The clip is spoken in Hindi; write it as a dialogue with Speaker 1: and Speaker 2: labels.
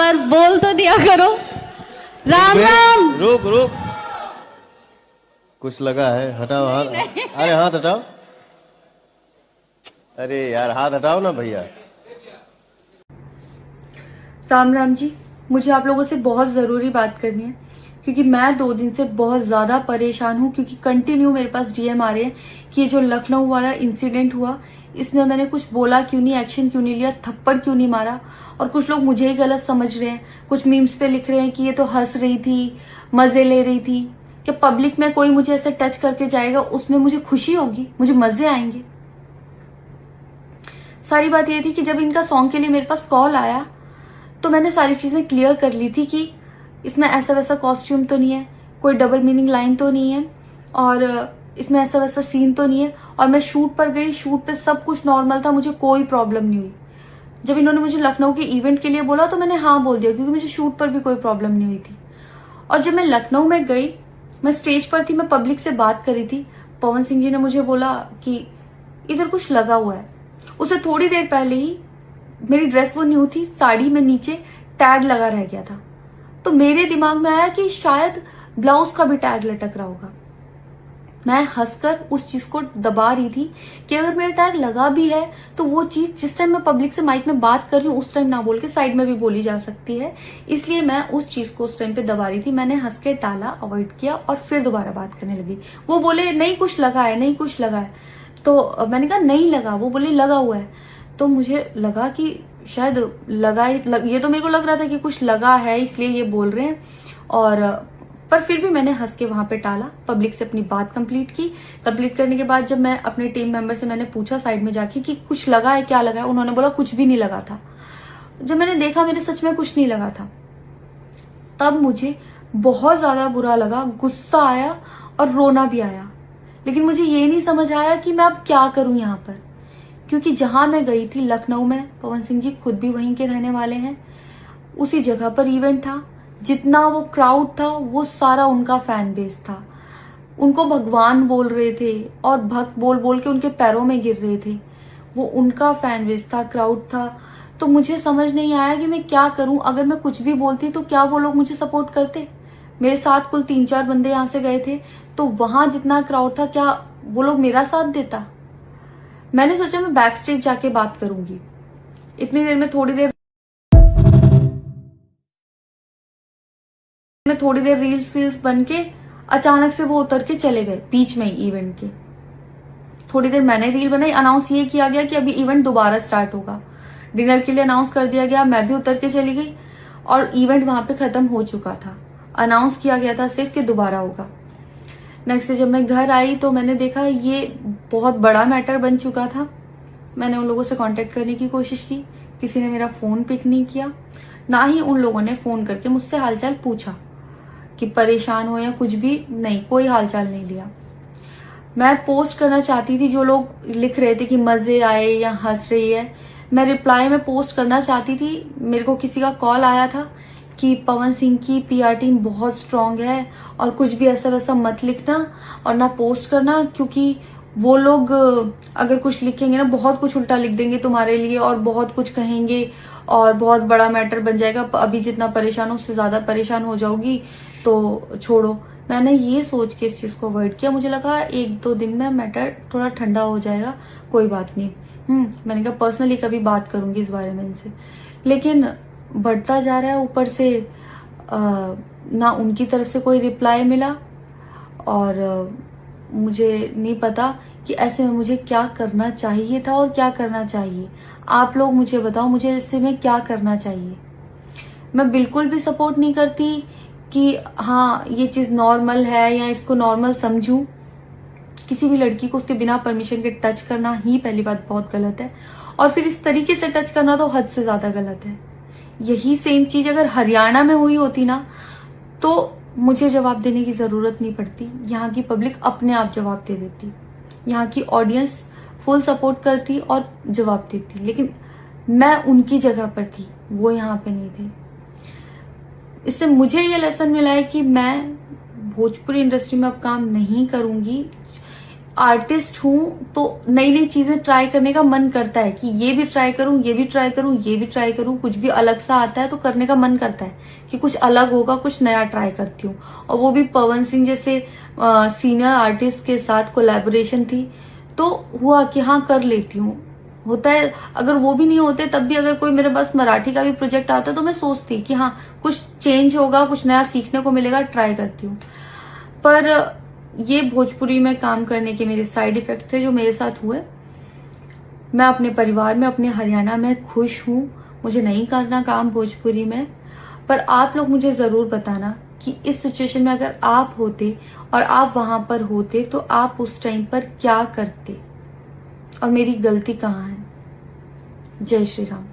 Speaker 1: बार बोल तो दिया करो। राम राम।
Speaker 2: रुक रुक, कुछ लगा है, हटाओ हाथ। अरे हाथ हटाओ, अरे यार हाथ हटाओ ना भैया।
Speaker 3: राम राम जी, मुझे आप लोगों से बहुत ज़रूरी बात करनी है क्योंकि मैं 2 दिन से बहुत ज़्यादा परेशान हूँ क्योंकि कंटिन्यू मेरे पास डीएम आ रहे हैं कि ये जो लखनऊ वाला इंसिडेंट हुआ इसमें मैंने कुछ बोला क्यों नहीं, एक्शन क्यों नहीं लिया, थप्पड़ क्यों नहीं मारा। और कुछ लोग मुझे ही गलत समझ रहे हैं, कुछ मीम्स पे लिख रहे हैं कि ये तो हंस रही थी, मजे ले रही थी। कि पब्लिक में कोई मुझे ऐसे टच करके जाएगा उसमें मुझे खुशी होगी, मुझे मजे आएंगे। सारी बात ये थी कि जब इनका सॉन्ग के लिए मेरे पास कॉल आया तो मैंने सारी चीजें क्लियर कर ली थी कि इसमें ऐसा वैसा कॉस्ट्यूम तो नहीं है, कोई डबल मीनिंग लाइन तो नहीं है और इसमें ऐसा वैसा सीन तो नहीं है। और मैं शूट पर गई, शूट पे सब कुछ नॉर्मल था, मुझे कोई प्रॉब्लम नहीं हुई। जब इन्होंने मुझे लखनऊ के इवेंट के लिए बोला तो मैंने हाँ बोल दिया क्योंकि मुझे शूट पर भी कोई प्रॉब्लम नहीं हुई थी। और जब मैं लखनऊ में गई, मैं स्टेज पर थी, मैं पब्लिक से बात कर रही थी, पवन सिंह जी ने मुझे बोला कि इधर कुछ लगा हुआ है। उससे थोड़ी देर पहले ही मेरी ड्रेस वो न्यू थी, साड़ी में नीचे टैग लगा रह गया था। तो मेरे दिमाग में आया कि शायद ब्लाउज का भी टैग लटक रहा होगा। मैं हंसकर उस चीज को दबा रही थी कि अगर मेरा टैग लगा भी है तो वो चीज जिस टाइम मैं पब्लिक से माइक में बात कर रही हूँ उस टाइम ना बोल के साइड में भी बोली जा सकती है, इसलिए मैं उस चीज को उस टाइम पे दबा रही थी। मैंने हंस के टाला, अवॉइड किया और फिर दोबारा बात करने लगी। वो बोले नहीं कुछ लगा है, नहीं कुछ लगा है। तो मैंने कहा नहीं लगा, वो बोले लगा हुआ है। तो मुझे लगा कि शायद लगा ये तो मेरे को लग रहा था कि कुछ लगा है इसलिए ये बोल रहे हैं। और पर फिर भी मैंने हंस के वहां पे टाला, पब्लिक से अपनी बात कंप्लीट की। कंप्लीट करने के बाद जब मैं अपने टीम मेंबर से मैंने पूछा साइड में जाके कि कुछ लगा है, क्या लगा है, उन्होंने बोला कुछ भी नहीं लगा था। जब मैंने देखा मेरे सच में कुछ नहीं लगा था, तब मुझे बहुत ज्यादा बुरा लगा, गुस्सा आया और रोना भी आया। लेकिन मुझे ये नहीं समझ आया कि मैं अब क्या करूं यहाँ पर, क्योंकि जहां मैं गई थी लखनऊ में, पवन सिंह जी खुद भी वहीं के रहने वाले हैं, उसी जगह पर इवेंट था। जितना वो क्राउड था वो सारा उनका फैन बेस था। उनको भगवान बोल रहे थे और भक्त बोल बोल के उनके पैरों में गिर रहे थे। वो उनका फैन बेस था, क्राउड था। तो मुझे समझ नहीं आया कि मैं क्या करूं। अगर मैं कुछ भी बोलती तो क्या वो लोग मुझे सपोर्ट करते? मेरे साथ कुल 3-4 बंदे यहाँ से गए थे, तो वहां जितना क्राउड था क्या वो लोग मेरा साथ देता? मैंने सोचा मैं बैक स्टेज जाके बात करूंगी। इतनी देर में थोड़ी देर रील्स बन के अचानक से वो उतर के चले गए बीच में ही इवेंट के। थोड़ी देर मैंने रील बनाई, अनाउंस ये किया गया कि अभी इवेंट दोबारा स्टार्ट होगा। डिनर के लिए अनाउंस कर दिया गया, मैं भी उतर के चली गई और इवेंट वहां पे खत्म हो चुका था। अनाउंस किया गया था सिर्फ कि दोबारा होगा। नेक्स्ट डे जब मैं घर आई तो मैंने देखा ये बहुत बड़ा मैटर बन चुका था। मैंने उन लोगों से कांटेक्ट करने की कोशिश की, किसी ने मेरा फोन पिक नहीं किया, ना ही उन लोगों ने फोन करके मुझसे हालचाल पूछा कि परेशान हो या कुछ भी, नहीं, कोई हालचाल नहीं लिया। मैं पोस्ट करना चाहती थी, जो लोग लिख रहे थे कि मजे आए या हंस रही है, मैं रिप्लाई में पोस्ट करना चाहती थी। मेरे को किसी का कॉल आया था कि पवन सिंह की पीआर टीम बहुत स्ट्रांग है और कुछ भी ऐसा वैसा मत लिखना और ना पोस्ट करना, क्योंकि वो लोग अगर कुछ लिखेंगे ना बहुत कुछ उल्टा लिख देंगे तुम्हारे लिए और बहुत कुछ कहेंगे और बहुत बड़ा मैटर बन जाएगा। अभी जितना परेशान हो उससे ज्यादा परेशान हो जाओगी, तो छोड़ो। मैंने ये सोच के इस चीज को अवॉइड किया। मुझे लगा 1-2 दिन में मैटर थोड़ा ठंडा हो जाएगा, कोई बात नहीं। मैंने कहा पर्सनली कभी बात करूंगी इस बारे में इनसे। लेकिन बढ़ता जा रहा है, ऊपर से ना उनकी तरफ से कोई रिप्लाई मिला और मुझे नहीं पता कि ऐसे में मुझे क्या करना चाहिए था और क्या करना चाहिए। आप लोग मुझे बताओ, मुझे ऐसे में क्या करना चाहिए। मैं बिल्कुल भी सपोर्ट नहीं करती कि हाँ ये चीज नॉर्मल है या इसको नॉर्मल समझूं। किसी भी लड़की को उसके बिना परमिशन के टच करना ही पहली बात बहुत गलत है, और फिर इस तरीके से टच करना तो हद से ज्यादा गलत है। यही सेम चीज अगर हरियाणा में हुई होती ना तो मुझे जवाब देने की जरूरत नहीं पड़ती, यहाँ की पब्लिक अपने आप जवाब दे देती, यहाँ की ऑडियंस फुल सपोर्ट करती और जवाब देती। लेकिन मैं उनकी जगह पर थी, वो यहाँ पे नहीं थे। इससे मुझे ये लेसन मिला है कि मैं भोजपुरी इंडस्ट्री में अब काम नहीं करूंगी। आर्टिस्ट हूं तो नई नई चीजें ट्राई करने का मन करता है कि ये भी ट्राई करूं, ये भी ट्राई करूं, ये भी ट्राई करूं। कुछ भी अलग सा आता है तो करने का मन करता है कि कुछ अलग होगा, कुछ नया ट्राई करती हूँ। और वो भी पवन सिंह जैसे सीनियर आर्टिस्ट के साथ कोलैबोरेशन थी तो हुआ कि हाँ कर लेती हूँ। होता है अगर वो भी नहीं होते तब भी अगर कोई मेरे पास मराठी का भी प्रोजेक्ट आता तो मैं सोचती कि हाँ कुछ चेंज होगा, कुछ नया सीखने को मिलेगा, ट्राई करती हूँ। पर ये भोजपुरी में काम करने के मेरे साइड इफेक्ट थे जो मेरे साथ हुए। मैं अपने परिवार में, अपने हरियाणा में खुश हूँ। मुझे नहीं करना काम भोजपुरी में। पर आप लोग मुझे जरूर बताना कि इस सिचुएशन में अगर आप होते और आप वहां पर होते तो आप उस टाइम पर क्या करते और मेरी गलती कहाँ है। जय श्री राम।